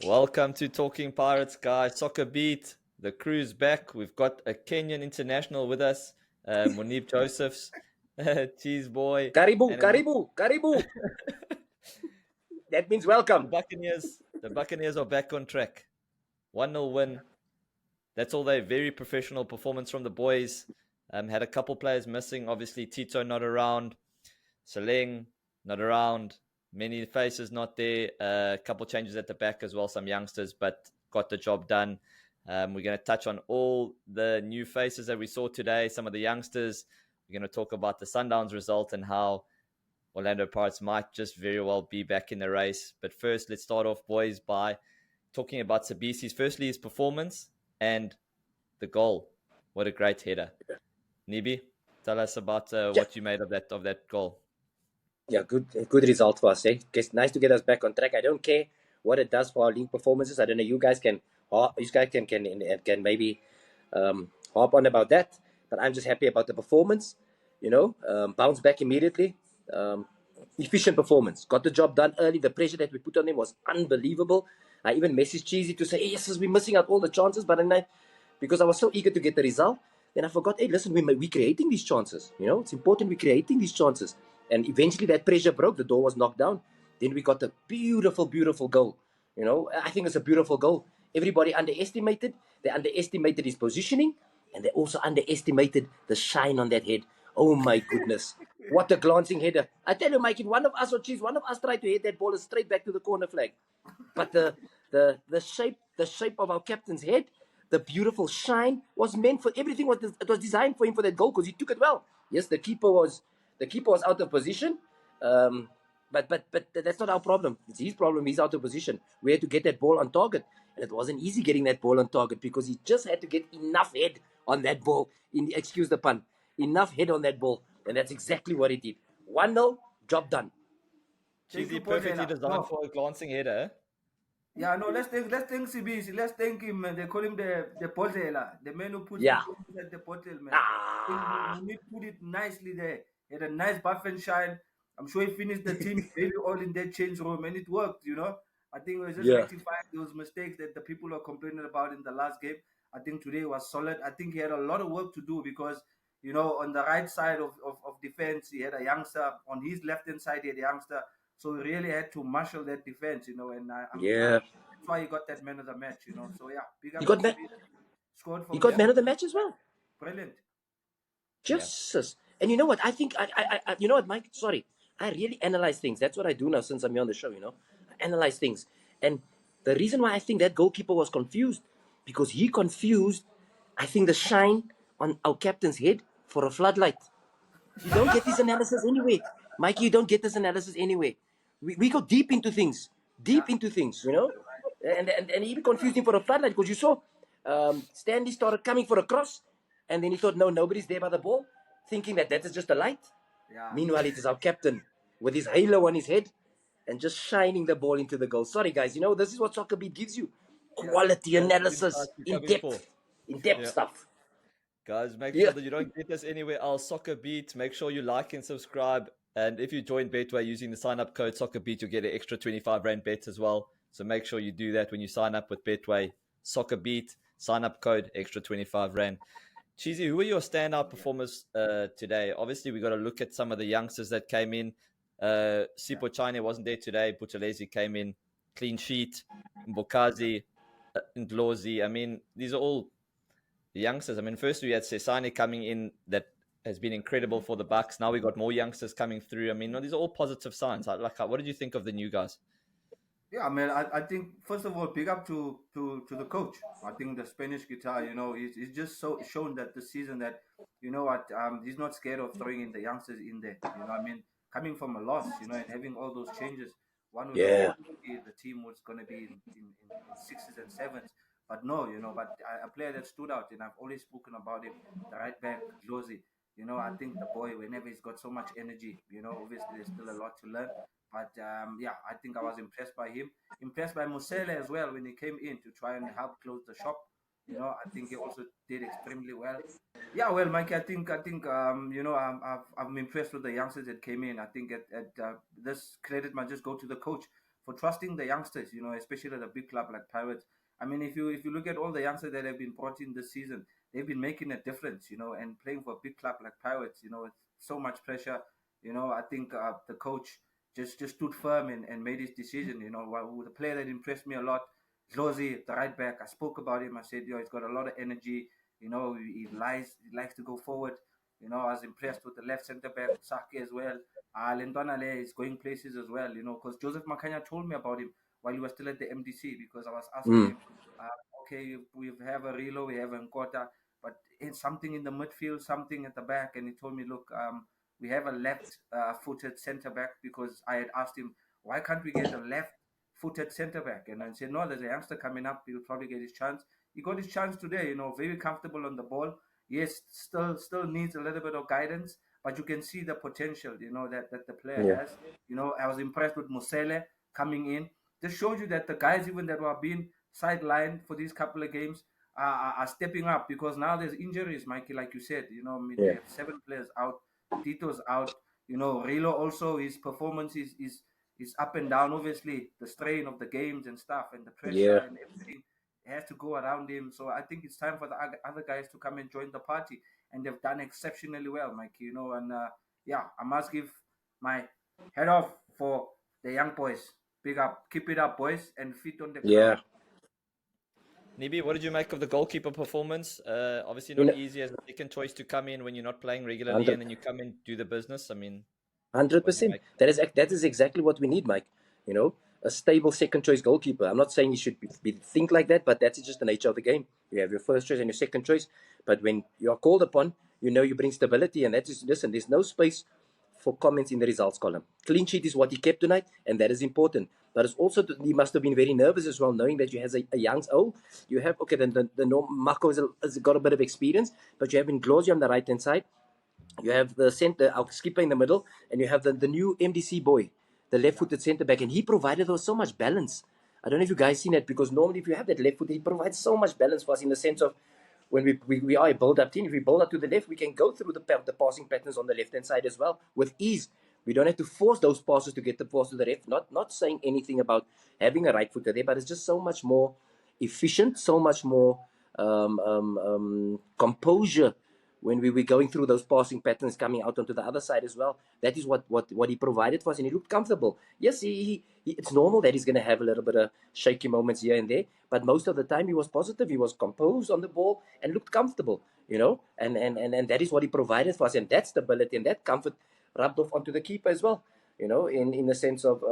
Welcome to Talking Pirates, guys. Soccerbeat, the crew's back. We've got a Kenyan international with us, Moeneeb Josephs, Cheezboy. Karibu. That means welcome. The Buccaneers are back on track. 1-0 win. That's all they. Very professional performance from the boys. Had a couple players missing. Obviously, Tito not around. Seleng not around. Many faces not there. A couple changes at the back as well. Some youngsters, but got the job done. We're going to touch on all the new faces that we saw today. Some of the youngsters. We're going to talk about the Sundowns result and how Orlando Pirates might just very well be back in the race. But first, let's start off, boys, by talking about Sibisi's. Firstly, his performance and the goal. What a great header. Nibi, tell us about what you made of that goal. Yeah, good result for us. It's nice to get us back on track. I don't care what it does for our league performances. I don't know. You guys can maybe harp on about that. But I'm just happy about the performance. Bounce back immediately. Efficient performance. Got the job done early. The pressure that we put on him was unbelievable. I even messaged Cheesy to say, hey, yes, we're missing out all the chances. But then because I was so eager to get the result, then I forgot, hey, listen, we're creating these chances. It's important we're creating these chances. And eventually that pressure broke. The door was knocked down. Then we got a beautiful, beautiful goal. I think it's a beautiful goal. Everybody underestimated. They underestimated his positioning. And they also underestimated the shine on that head. Oh, my goodness. What a glancing header. I tell you, Mike, if one of us tried to hit that ball straight back to the corner flag. But the shape of our captain's head, the beautiful shine was meant for everything. It was designed for him for that goal because he took it well. Yes, the keeper was out of position. But that's not our problem. It's his problem. He's out of position. We had to get that ball on target. And it wasn't easy getting that ball on target because he just had to get enough head on that ball. Excuse the pun. Enough head on that ball. And that's exactly what he did. 1-0, job done. Cheesy, perfectly designed for a glancing header. Yeah, no, let's thank Sibisi. Let's thank him. They call him the bottle, the man who puts the bottle, man. He put it nicely there. He had a nice buff and shine. I'm sure he finished the team maybe all in that change room, and it worked, I think it was just rectifying those mistakes that the people were complaining about in the last game. I think today was solid. I think he had a lot of work to do because, on the right side of defense, he had a youngster. On his left-hand side, he had a youngster. So he really had to marshal that defense, and that's why he got that man of the match, So yeah, big up. He got man of the match as well. Brilliant. Jesus. Yeah. And you know what? I think I you know what, Mike? Sorry, I really analyze things. That's what I do now since I'm here on the show. I analyze things, and the reason why I think that goalkeeper was confused because he confused, I think, the shine on our captain's head for a floodlight. You don't get this analysis anyway, Mikey. You don't get this analysis anyway. We go deep into things, and he confused him for a floodlight because you saw Stanley started coming for a cross, and then he thought, no, nobody's there by the ball, thinking that is just a light. Yeah. Meanwhile, it is our captain with his halo on his head and just shining the ball into the goal. Sorry, guys, this is what Soccerbeat gives you: quality analysis, in depth stuff. Guys, make sure that you don't get this anywhere else. Soccerbeat, make sure you like and subscribe. And if you join Betway using the sign-up code Soccerbeat, you'll get an extra 25 Rand bet as well. So make sure you do that when you sign up with Betway. Soccerbeat, sign-up code, extra 25 Rand. Cheesy, who were your standout performers today? Obviously, we got to look at some of the youngsters that came in. Sipho Chine wasn't there today. Buthelezi came in. Clean sheet. Mbokazi, Ndlozi. I mean, these are all the youngsters. I mean, first we had Sesane coming in that has been incredible for the Bucs. Now we got more youngsters coming through. I mean, these are all positive signs. What did you think of the new guys? Yeah, man. I think first of all, big up to the coach. I think the Spanish guitar, he's just so shown that this season that he's not scared of throwing in the youngsters in there. I mean, coming from a loss, and having all those changes, one would the team was going to be in sixes and sevens. But no, but a player that stood out, and I've always spoken about him, the right back, Josie. I think the boy, whenever he's got so much energy, obviously there's still a lot to learn. But I think I was impressed by him. Impressed by Musele as well when he came in to try and help close the shop. I think he also did extremely well. Yeah, well, Mike, I think I'm impressed with the youngsters that came in. I think at this credit might just go to the coach for trusting the youngsters. Especially at a big club like Pirates. I mean, if you look at all the youngsters that have been brought in this season, they've been making a difference. And playing for a big club like Pirates, with so much pressure. I think the coach just stood firm and made his decision. The player that impressed me a lot, Zlozi, the right back. I spoke about him. I said, he's got a lot of energy. He likes to go forward. I was impressed with the left centre back, Saki as well. Lentwana Le is going places as well, because Joseph Makanya told me about him while he was still at the MDC, because I was asking him, uh, okay, we have a Rilo, we have a Nkota, but it's something in the midfield, something at the back. And he told me, look, we have a left footed centre back, because I had asked him, why can't we get a left footed centre back? And I said, no, there's a youngster coming up, he'll probably get his chance. He got his chance today, very comfortable on the ball. Yes, still needs a little bit of guidance, but you can see the potential, that the player Yeah. has. I was impressed with Musele coming in. This shows you that the guys even that were being sidelined for these couple of games are stepping up, because now there's injuries, Mikey, like you said. I mean, they Yeah. have 7 players out. Tito's out. Rilo also, his performance is up and down. Obviously, the strain of the games and stuff, and the pressure Yeah. and everything has to go around him. So I think it's time for the other guys to come and join the party, and they've done exceptionally well, Mikey. And yeah, I must give my head off for the young boys. Big up, keep it up, boys, and feet on the ground. Yeah. Nibi, what did you make of the goalkeeper performance? Obviously You not know, easy as a second choice to come in when you're not playing regularly, 100, and then you come in do the business. I mean, what did you 100%. make? That is exactly what we need, Mike. You know, a stable second choice goalkeeper. I'm not saying you should think like that, but that's just the nature of the game. You have your first choice and your second choice. But when you are called upon, you bring stability, and that is, listen, there's no space for comments in the results column. Clean sheet is what he kept tonight, and that is important. But it's also, he must have been very nervous as well, knowing that you have a young, you have, okay, then the Mako has got a bit of experience, but you have Nglozi on the right-hand side. You have the center, our skipper in the middle, and you have the new MDC boy, the left-footed centre back, and he provided us so much balance. I don't know if you guys seen that, because normally if you have that left foot, he provides so much balance for us in the sense of when we are a build-up team. If we build up to the left, we can go through the passing patterns on the left-hand side as well with ease. We don't have to force those passes to get the pass to the left. Not saying anything about having a right footer there, but it's just so much more efficient, so much more composure when we were going through those passing patterns coming out onto the other side as well. That is what he provided for us, and he looked comfortable. Yes, it's normal that he's going to have a little bit of shaky moments here and there, but most of the time he was positive, he was composed on the ball and looked comfortable, and that is what he provided for us, and that stability and that comfort rubbed off onto the keeper as well, in the sense of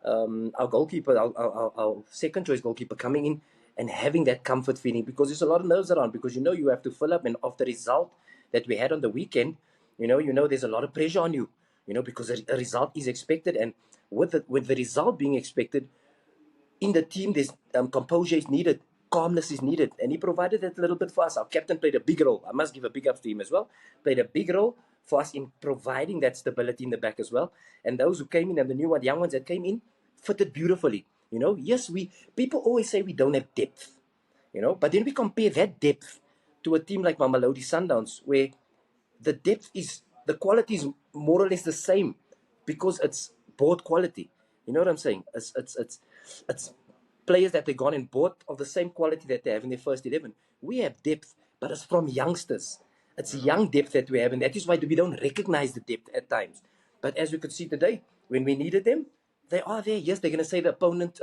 our goalkeeper, our second choice goalkeeper coming in and having that comfort feeling, because there's a lot of nerves around, because you have to fill up, and of the result that we had on the weekend, there's a lot of pressure on you, because a result is expected, and with the result being expected in the team, there's composure is needed, calmness is needed, and he provided that a little bit for us. Our captain played a big role. I must give a big up to him as well. Played a big role for us in providing that stability in the back as well. And those who came in, and the young ones that came in, fitted beautifully. Yes, people always say we don't have depth, but then we compare that depth to a team like Mamelodi Sundowns, where the quality is more or less the same, because it's board quality. You know what I'm saying? It's players that they gone and bought of the same quality that they have in their first 11. We have depth, but it's from youngsters. It's young depth that we have, and that is why we don't recognize the depth at times. But as we could see today, when we needed them, they are there. Yes, they're going to say the opponent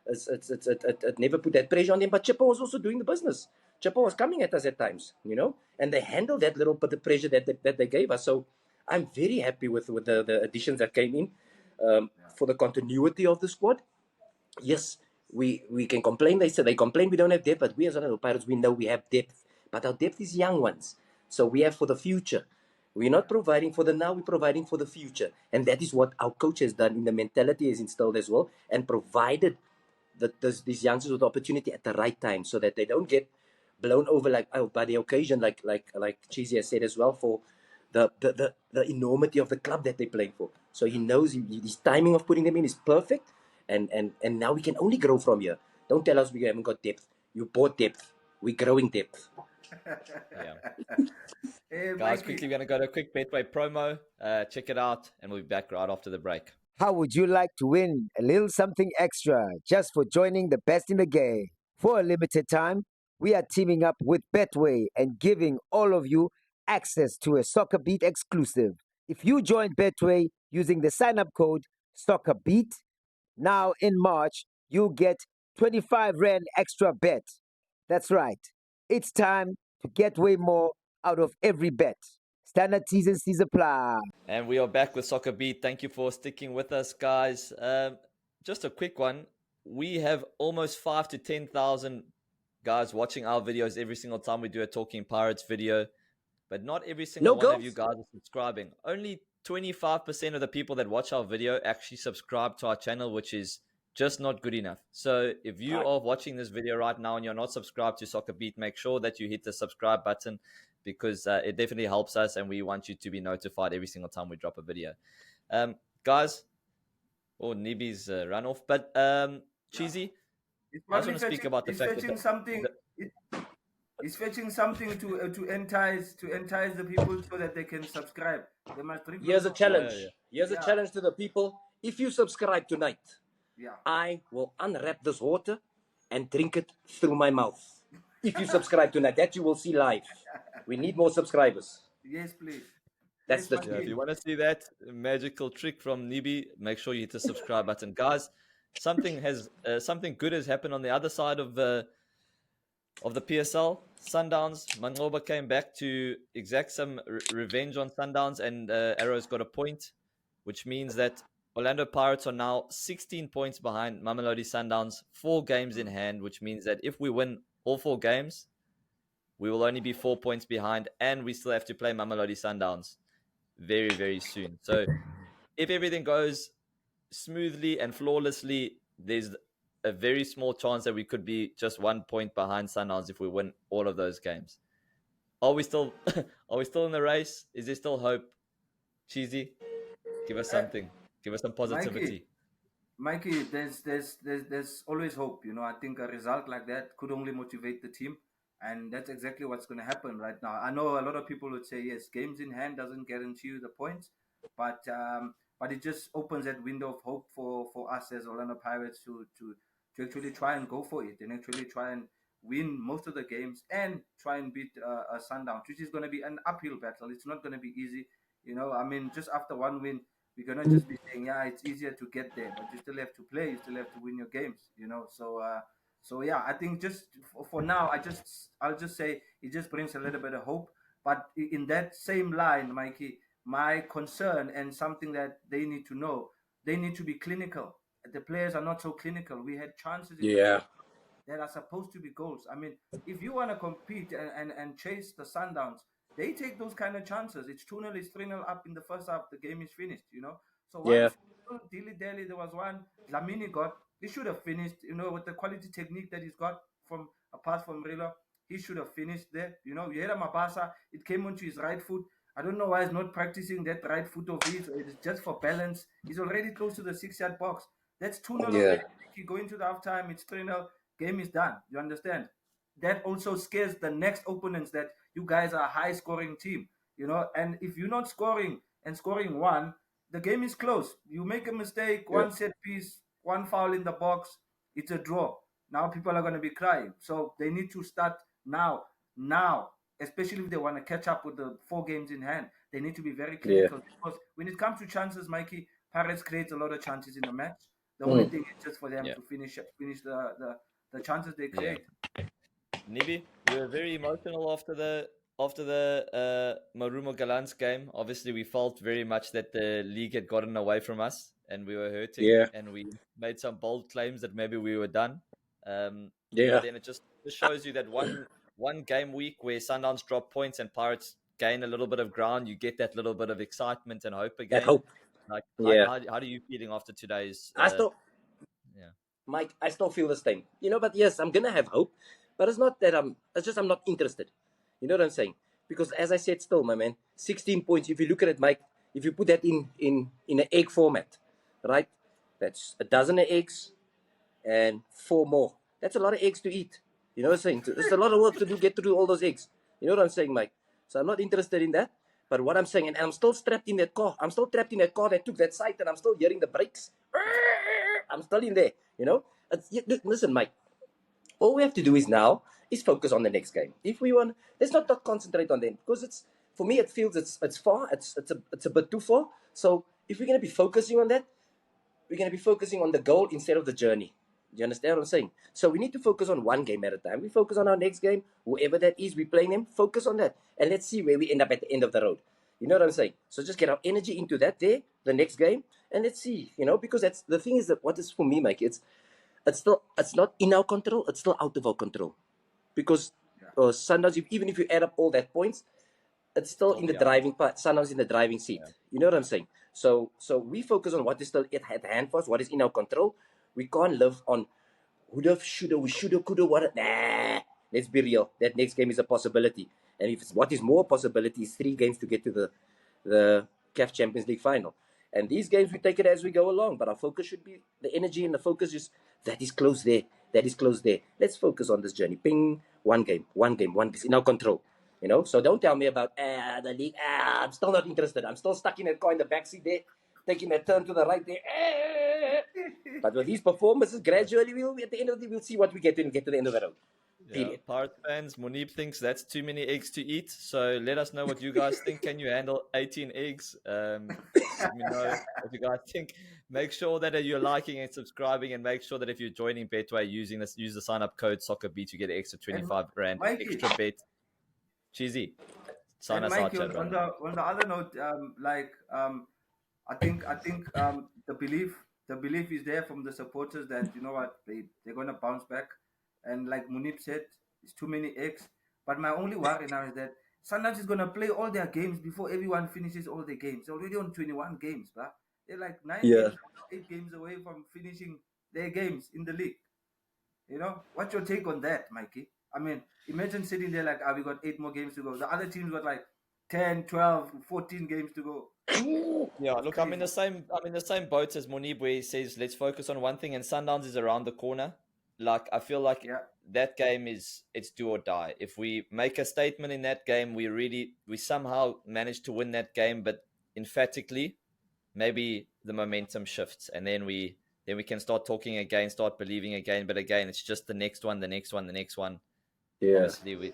it never put that pressure on them, but Chippa was also doing the business. Chippa was coming at us at times, and they handled that little bit of pressure that they gave us. So I'm very happy with the additions that came in for the continuity of the squad. Yes, we can complain. They complain we don't have depth, but we as Orlando Pirates, we know we have depth. But our depth is young ones. So we have for the future. We're not providing for the now, we're providing for the future. And that is what our coach has done, in the mentality has instilled as well, and provided these youngsters with the opportunity at the right time, so that they don't get blown over by the occasion, like Cheesy has said as well, for the enormity of the club that they're playing for. So he knows his timing of putting them in is perfect, and now we can only grow from here. Don't tell us we haven't got depth. You bought depth. we're growing depth. Yeah. Hey, Guys, Mikey. quickly, we're going to go to a quick Betway promo. Check it out, and we'll be back right after the break. How would you like to win a little something extra just for joining the best in the game? For a limited time, we are teaming up with Betway and giving all of you access to a Soccerbeat exclusive. If you join Betway using the sign-up code Soccerbeat, now in March, you'll get 25 Rand extra bet. That's right. It's time to get way more out of every bet. Standard T's and C's apply. And we are back with Soccerbeat. Thank you for sticking with us, guys. Just a quick one. We have almost 5 to 10,000 guys watching our videos every single time we do a Talking Pirates video. But not every single one of you guys are subscribing. Only 25% of the people that watch our video actually subscribe to our channel, which is just not good enough. So if you are watching this video right now and you're not subscribed to Soccerbeat, make sure that you hit the subscribe button, because it definitely helps us, and we want you to be notified every single time we drop a video. Guys, Nibi's run off. But Cheesy, I just want to speak about the fact that he's fetching something to entice the people so that they can subscribe. They must drink. Here's a challenge. Here's a challenge to the people. If you subscribe tonight, I will unwrap this water and drink it through my mouth. If you subscribe tonight, that you will see live. We need more subscribers. Yes, please. That's the if you want to see that magical trick from Nibi, make sure you hit the subscribe button, guys. Something good has happened on the other side of the PSL. Sundowns, Mangoba came back to exact some revenge on Sundowns, and Arrows got a point, which means that Orlando Pirates are now 16 points behind Mamelodi Sundowns, 4 games in hand, which means that if we win all 4 games, we will only be 4 points behind, and we still have to play Mamelodi Sundowns very, very soon. So if everything goes smoothly and flawlessly, there's a very small chance that we could be just 1 point behind Sundowns if we win all of those games. Are we still in the race? Is there still hope? Cheesy, give us something. Give us some positivity. Mikey, there's always hope. I think a result like that could only motivate the team, and that's exactly what's going to happen right now. I know a lot of people would say, yes, games in hand doesn't guarantee you the points, but it just opens that window of hope for us as Orlando Pirates to actually try and go for it and actually try and win most of the games and try and beat a Sundowns, which is going to be an uphill battle. It's not going to be easy. Just after one win, we're going to just be saying, it's easier to get there, but you still have to play. You still have to win your games, So I think just for now, I'll just say it just brings a little bit of hope. But in that same line, Mikey, my concern and something that they need to know, they need to be clinical. The players are not so clinical. We had chances that are supposed to be goals. I mean, if you want to compete and chase the Sundowns, they take those kind of chances. It's 2-0, it's 3-0 up in the first half. The game is finished, So dilly-dally, there was one Dlamini got. He should have finished, with the quality technique that he's got from a pass from Rilo. He should have finished there. Yera Mabasa, it came onto his right foot. I don't know why he's not practicing that right foot of his. It's just for balance. He's already close to the 6-yard box. That's 2-0 already. You go into the halftime, it's 3-0. Game is done. You understand? That also scares the next opponents that you guys are a high-scoring team, And if you're not scoring and scoring one, the game is close. You make a mistake, one set piece, one foul in the box, it's a draw. Now people are going to be crying. So they need to start now, especially if they want to catch up with the 4 games in hand. They need to be very clinical because when it comes to chances, Mikey, Pirates creates a lot of chances in a match. The only thing is just for them to finish the chances they create. Nibi, we were very emotional after the Marumo Gallants game. Obviously, we felt very much that the league had gotten away from us and we were hurting. And we made some bold claims that maybe we were done. But then it just shows you that one game week where Sundowns drop points and Pirates gain a little bit of ground, you get that little bit of excitement and hope again. That hope. How are you feeling after today's? Mike, I still feel the same. But yes, I'm gonna have hope. But it's not that I'm not interested. You know what I'm saying? Because as I said still, my man, 16 points, if you look at it, Mike, if you put that in an egg format, right? That's a dozen of eggs and 4 more. That's a lot of eggs to eat. You know what I'm saying? So there's a lot of work to do, get to do all those eggs. You know what I'm saying, Mike? So I'm not interested in that. But what I'm saying, and I'm still trapped in that car. I'm still trapped in that car that took that side, and I'm still hearing the brakes. I'm still in there, you know? Listen, Mike, all we have to do is now is focus on the next game. If we want, let's not concentrate on them, because it's, for me, it feels it's far. It's a bit too far. So if we're going to be focusing on that, we're going to be focusing on the goal instead of the journey. Do you understand what I'm saying? So we need to focus on one game at a time. We focus on our next game, whoever that is, we're playing them, focus on that. And let's see where we end up at the end of the road. You know what I'm saying? So just get our energy into that there, the next game, and let's see, you know, because that's the thing is that what is for me, Mike, it's not in our control, it's still out of our control. Because Sundowns, even if you add up all that points, it's still in the driving part. Sundowns in the driving seat. Yeah. You know what I'm saying? So we focus on what is still at hand for us, what is in our control. We can't live on woulda, shoulda, we shoulda, coulda, what. Nah, let's be real. That next game is a possibility. And if it's, what is more possibility is 3 games to get to the CAF Champions League final. And these games, we take it as we go along. But our focus should be, the energy and the focus is, that is close there. That is close there. Let's focus on this journey. Ping, one game. It's in our control. You know, so don't tell me about the league. I'm still not interested. I'm still stuck in that car in the backseat there, taking that turn to the right there. But with these performances, gradually we'll at the end of the day, we'll see what we get to the end of the road. Yeah, Pirate fans, Moeneeb thinks that's too many eggs to eat. So let us know what you guys think. Can you handle 18 eggs? Let me know what you guys think. Make sure that you're liking and subscribing, and make sure that if you're joining Betway use the sign-up code Soccerbeat, you get an extra 25 rand extra bet. Cheesy. Sign us out, chat, on the other note, I think the belief is there from the supporters that, you know what, they're gonna bounce back. And like Moeneeb said, it's too many eggs. But my only worry now is that Sundowns is gonna play all their games before everyone finishes all their games. They're already on 21 games, but they're like 8 games away from finishing their games in the league. You know, what's your take on that, Mikey? I mean, imagine sitting there like, we got 8 more games to go. The other teams got like 10, 12, 14 games to go. Yeah, look, I'm in the same boat as Moeneeb, where he says let's focus on one thing, and Sundowns is around the corner. Like, I feel like that game it's do or die. If we make a statement in that game, we somehow manage to win that game, but emphatically, maybe the momentum shifts, and then we can start talking again, start believing again. But again, it's just the next one. Yeah. Honestly,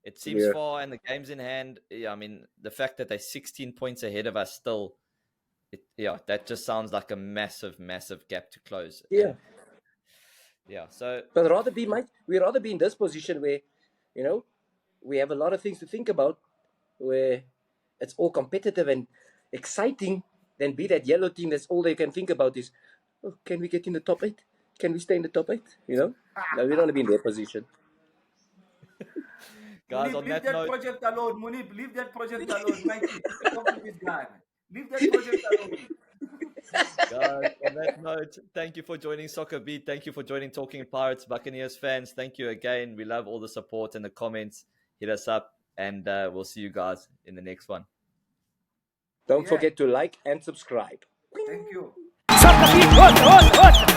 it seems far, and the game's in hand. Yeah, I mean, the fact that they're 16 points ahead of us still, that just sounds like a massive, massive gap to close. Yeah. Yeah, so... But we'd rather be in this position where, you know, we have a lot of things to think about, where it's all competitive and exciting, than be that yellow team that's all they can think about is, oh, can we get in the top 8? Can we stay in the top 8? You know? No, we don't want to be in their position. Guys, Moeneeb, leave that project alone. Moeneeb, leave that project alone. Mikey, talk to this guy. Leave that project alone. Guys, on that note, thank you for joining Soccerbeat. Thank you for joining Talking Pirates, Buccaneers fans. Thank you again. We love all the support and the comments. Hit us up, and we'll see you guys in the next one. Don't forget to like and subscribe. Thank you. Soccerbeat, what?